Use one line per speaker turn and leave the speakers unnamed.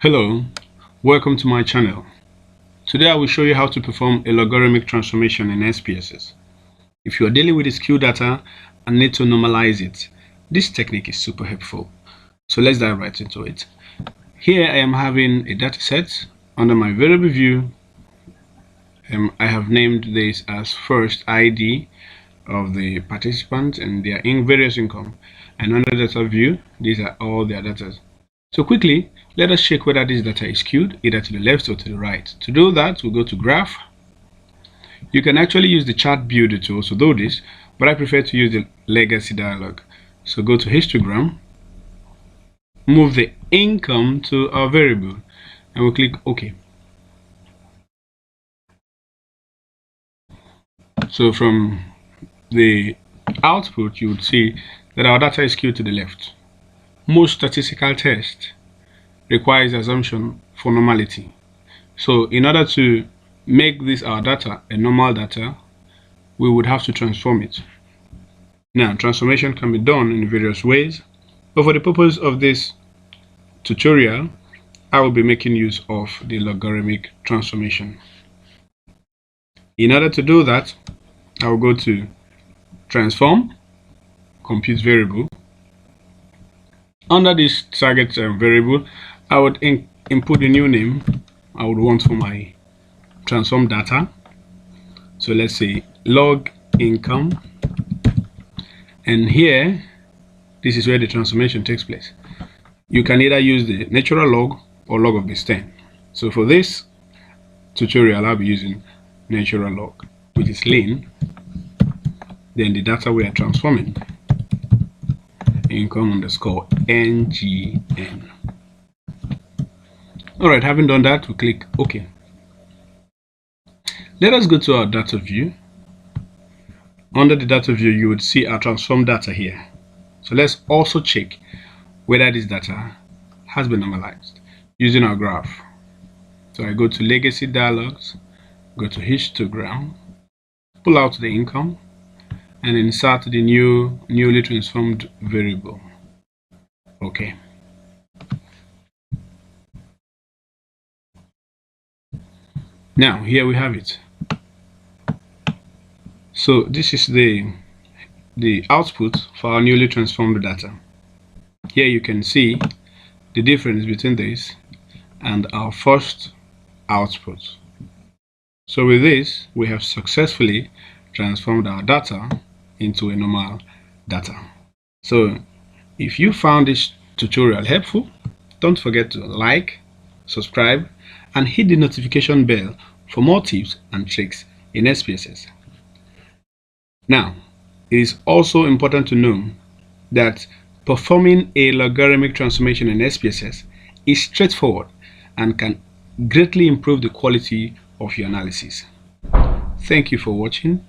Hello, welcome to my channel. Today I will show you how to perform a logarithmic transformation in SPSS. If you are dealing with skewed data and need to normalize it, this technique is super helpful. So let's dive right into it. Here I am having a data set. Under my variable view, I have named this as first ID of the participants and their various income. And under data view, these are all their data. So quickly, let us check whether this data is skewed, either to the left or to the right. To do that, we'll go to Graph. You can actually use the Chart Builder to also do this, but I prefer to use the Legacy dialog. So go to Histogram, move the income to our variable, and we'll click OK. So from the output, you would see that our data is skewed to the left. Most statistical tests requires assumption for normality. So in order to make this our data a normal data, we would have to transform it. Now, transformation can be done in various ways, but for the purpose of this tutorial, I will be making use of the logarithmic transformation. In order to do that, I will go to Transform, Compute Variable. Under this target variable, I would input the new name I would want for my transform data. So let's say log income, and here this is where the transformation takes place. You can either use the natural log or log of base 10. So for this tutorial, I'll be using natural log, which is lean, then the data we are transforming, income underscore ngn. Alright, having done that, we click OK. Let us go to our data view. Under the data view, you would see our transformed data here. So let's also check whether this data has been normalized using our graph. So I go to Legacy Dialogs, go to Histogram, pull out the income, and insert the newly transformed variable. Okay. Now here we have it. So this is the output for our newly transformed data. Here you can see the difference between this and our first output. So with this, we have successfully transformed our data into a normal data. So if you found this tutorial helpful, don't forget to like, subscribe, and hit the notification bell for more tips and tricks in SPSS. Now, it is also important to know that performing a logarithmic transformation in SPSS is straightforward and can greatly improve the quality of your analysis. Thank you for watching.